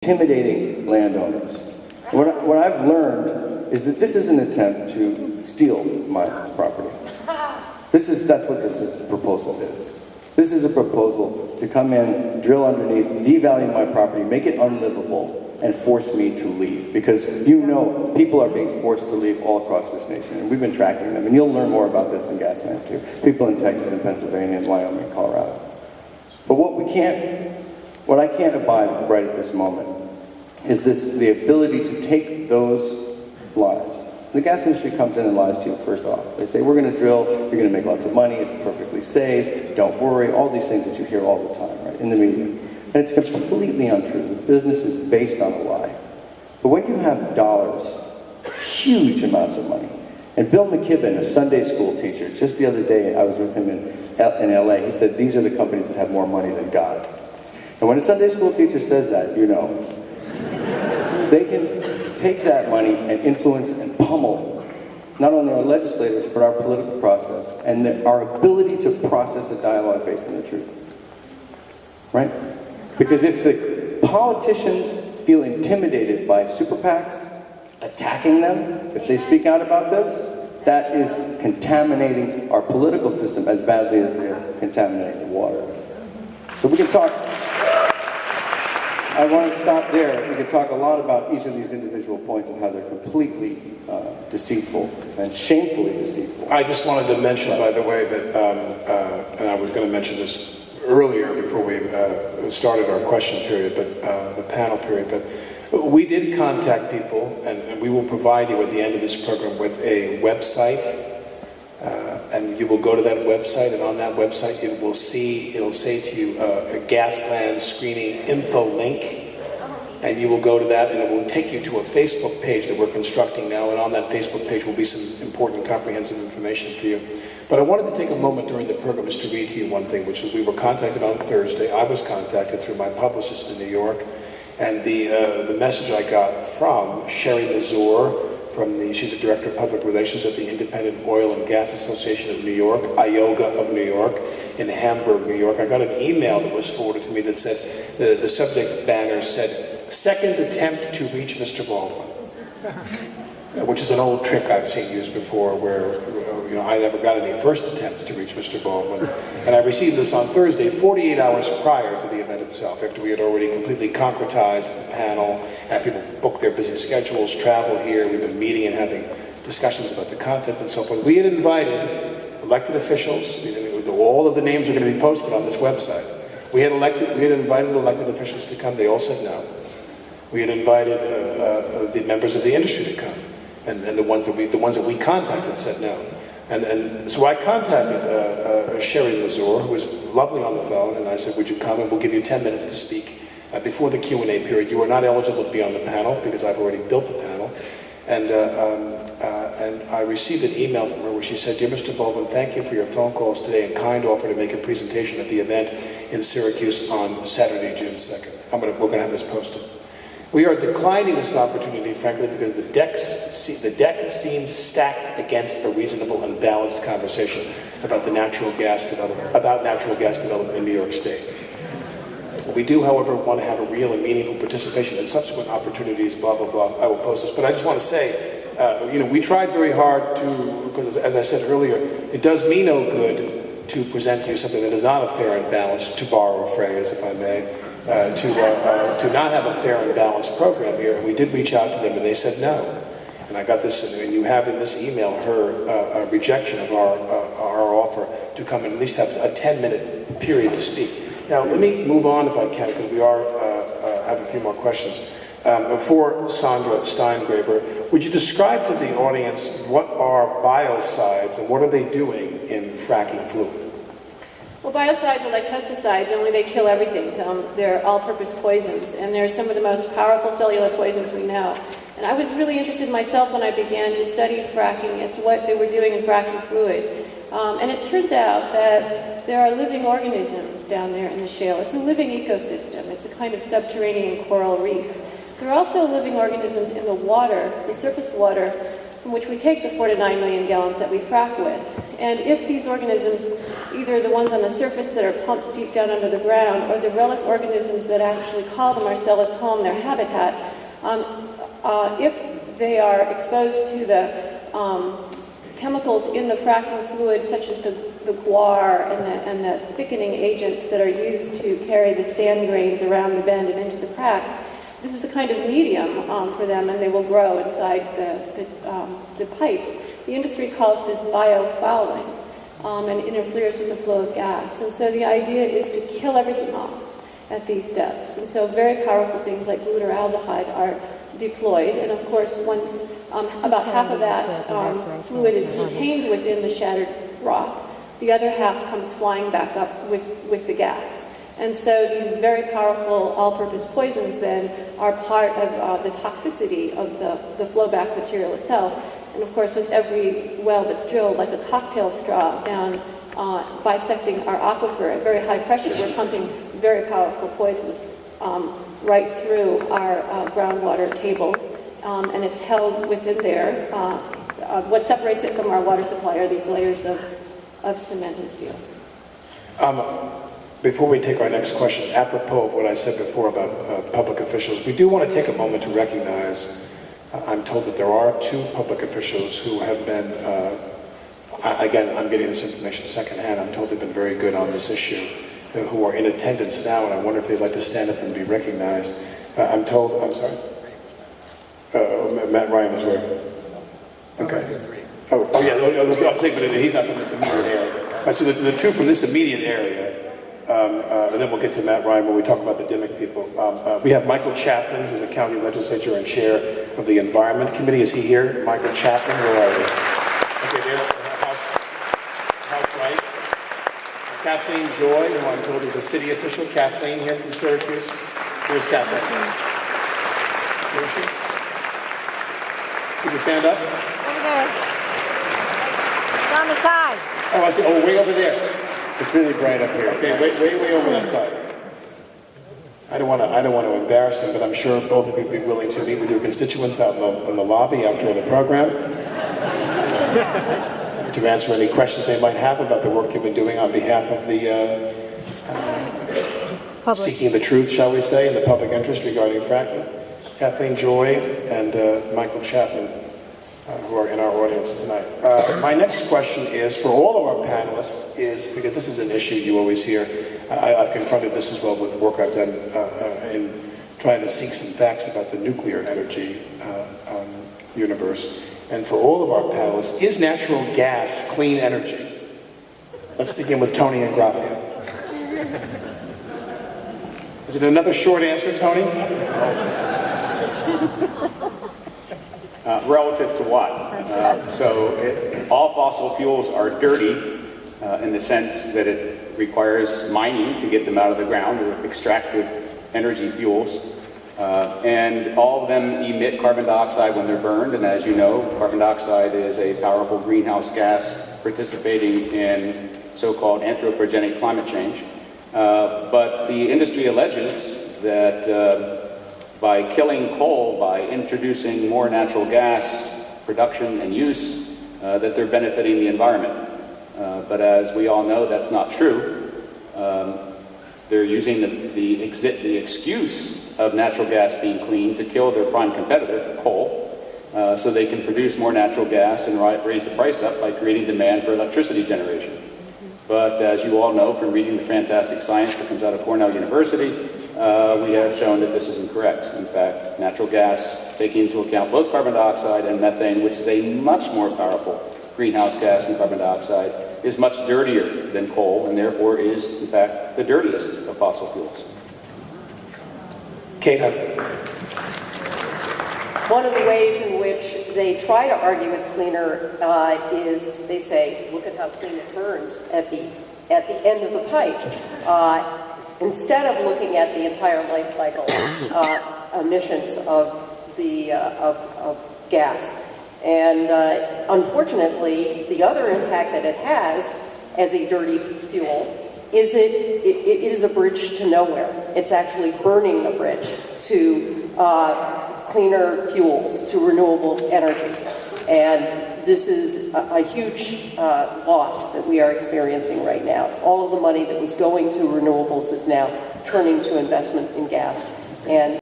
intimidating landowners. What I've learned is that this is an attempt to steal my property. That's what this proposal is. This is a proposal to come in, drill underneath, devalue my property, make it unlivable, and force me to leave. Because people are being forced to leave all across this nation, and we've been tracking them. And you'll learn more about this in Gasland too. People in Texas and Pennsylvania and Wyoming and Colorado. But what I can't abide right at this moment is the ability to take those lies. The gas industry comes in and lies to you first off. They say, we're going to drill, you're going to make lots of money, it's perfectly safe, don't worry, all these things that you hear all the time, right, in the media. And it's completely untrue. The business is based on a lie. But when you have dollars, huge amounts of money, and Bill McKibben, a Sunday school teacher, just the other day I was with him in LA, he said, these are the companies that have more money than God. And when a Sunday school teacher says that, they can take that money and influence and pummel not only our legislators, but our political process, and our ability to process a dialogue based on the truth. Right? Because if the politicians feel intimidated by super PACs attacking them, if they speak out about this, that is contaminating our political system as badly as they're contaminating the water. So we can talk. I want to stop there. We could talk a lot about each of these individual points and how they're completely deceitful and shamefully deceitful. I just wanted to mention, by the way, that, and I was going to mention this earlier before we started our question period, but the panel period, but we did contact people, and we will provide you at the end of this program with a website. And you will go to that website, and on that website it'll say to you a Gasland screening info link, and you will go to that, and it will take you to a Facebook page that we're constructing now, and on that Facebook page will be some important comprehensive information for you. But I wanted to take a moment during the program just to read to you one thing, which is we were contacted on Thursday. I was contacted through my publicist in New York, and the message I got from Sherry Mazur, she's the Director of Public Relations at the Independent Oil and Gas Association of New York, IOGA of New York, in Hamburg, New York. I got an email that was forwarded to me that said, the subject banner said, "Second attempt to reach Mr. Baldwin," which is an old trick I've seen used before where, I never got any first attempt to reach Mr. Baldwin. And I received this on Thursday, 48 hours prior to the event itself, after we had already completely concretized the panel, and people booked their busy schedules, travel here, we've been meeting and having discussions about the content and so forth. We had invited elected officials, all of the names are going to be posted on this website. We had invited elected officials to come, they all said no. We had invited the members of the industry to come, and the ones that we contacted said no. And so I contacted Sherry Mazur, who was lovely on the phone, and I said, would you come, and we'll give you 10 minutes to speak before the Q&A period. You are not eligible to be on the panel because I've already built the panel. And I received an email from her where she said, "Dear Mr. Baldwin, thank you for your phone calls today and kind offer to make a presentation at the event in Syracuse on Saturday, June 2nd. We're going to have this posted. We are declining this opportunity, frankly, because the deck seems stacked against a reasonable and balanced conversation about natural gas development in New York State. We do, however, want to have a real and meaningful participation in subsequent opportunities, blah, blah, blah." I will post this, but I just want to say, we tried very hard to, because as I said earlier, it does me no good to present to you something that is not a fair and balanced, to borrow a phrase, if I may, to not have a fair and balanced program here. And we did reach out to them, and they said no. And I got this, and you have in this email her rejection of our offer to come and at least have a 10-minute period to speak. Now, let me move on if I can, because we have a few more questions. For Sandra Steingraber, would you describe to the audience what are biocides and what are they doing in fracking fluid? Well, biocides are like pesticides, only they kill everything. They're all-purpose poisons, and they're some of the most powerful cellular poisons we know. And I was really interested myself when I began to study fracking as to what they were doing in fracking fluid. And it turns out that there are living organisms down there in the shale. It's a living ecosystem. It's a kind of subterranean coral reef. There are also living organisms in the water, the surface water, from which we take the 4 to 9 million gallons that we frack with. And if these organisms, either the ones on the surface that are pumped deep down under the ground, or the relic organisms that actually call the Marcellus home, their habitat, if they are exposed to the chemicals in the fracking fluid, such as the guar and the thickening agents that are used to carry the sand grains around the bend and into the cracks, this is a kind of medium for them, and they will grow inside the pipes. The industry calls this biofouling, and interferes with the flow of gas. And so the idea is to kill everything off at these depths. And so very powerful things like glutaraldehyde are deployed. And of course, once about half of that fluid is contained within the shattered rock, the other half comes flying back up with the gas. And so these very powerful all-purpose poisons then are part of the toxicity of the flowback material itself. And of course, with every well that's drilled, like a cocktail straw down, bisecting our aquifer at very high pressure, we're pumping very powerful poisons right through our groundwater tables. And it's held within there. What separates it from our water supply are these layers of cement and steel. Before we take our next question, apropos of what I said before about public officials, we do want to take a moment to recognize, I'm told that there are 2 public officials who have been, again, I'm getting this information secondhand, I'm told they've been very good on this issue, who are in attendance now, and I wonder if they'd like to stand up and be recognized. I'm told, I'm sorry? Matt Ryan is where? Okay. Oh yeah, I'm saying, but he's not from this immediate area. Right, so the 2 from this immediate area, and then we'll get to Matt Ryan when we talk about the Dimmick people. We have Michael Chapman, who's a county legislature and chair of the Environment Committee. Is he here? Michael Chapman, where are you? Okay, there, house right. Kathleen Joy, who I'm told is a city official. Kathleen here from Syracuse. Where's Kathleen? Where is she? Can you stand up? Over there. It's on the side. Oh, I see. Oh, way over there. It's really bright up here. Okay, way over that side. I don't want to embarrass them, but I'm sure both of you would be willing to meet with your constituents out in the lobby after the program to answer any questions they might have about the work you've been doing on behalf of the seeking the truth, shall we say, in the public interest regarding fracking. Kathleen Joy and Michael Chapman, who are in our audience tonight. My next question is, for all of our panelists, because this is an issue you always hear, I've confronted this as well with work I've done in trying to seek some facts about the nuclear energy universe. And for all of our panelists, is natural gas clean energy? Let's begin with Tony and Grafia. Is it another short answer, Tony? Relative to what? All fossil fuels are dirty in the sense that it requires mining to get them out of the ground, or extractive energy fuels. And all of them emit carbon dioxide when they're burned, and as you know, carbon dioxide is a powerful greenhouse gas participating in so-called anthropogenic climate change. But the industry alleges that by killing coal, by introducing more natural gas production and use, that they're benefiting the environment. But as we all know, that's not true. They're using the excuse of natural gas being clean to kill their prime competitor, coal, so they can produce more natural gas and raise the price up by creating demand for electricity generation. But as you all know from reading the fantastic science that comes out of Cornell University, we have shown that this is incorrect. In fact, natural gas, taking into account both carbon dioxide and methane, which is a much more powerful greenhouse gas than carbon dioxide, is much dirtier than coal, and therefore is, in fact, the dirtiest of fossil fuels. Kate Hudson. One of the ways in which they try to argue it's cleaner is they say, look at how clean it burns at the end of the pipe. Instead of looking at the entire life cycle emissions of the of gas. And unfortunately, the other impact that it has as a dirty fuel is it is a bridge to nowhere. It's actually burning the bridge to cleaner fuels, to renewable energy. And this is a huge loss that we are experiencing right now. All of the money that was going to renewables is now turning to investment in gas. And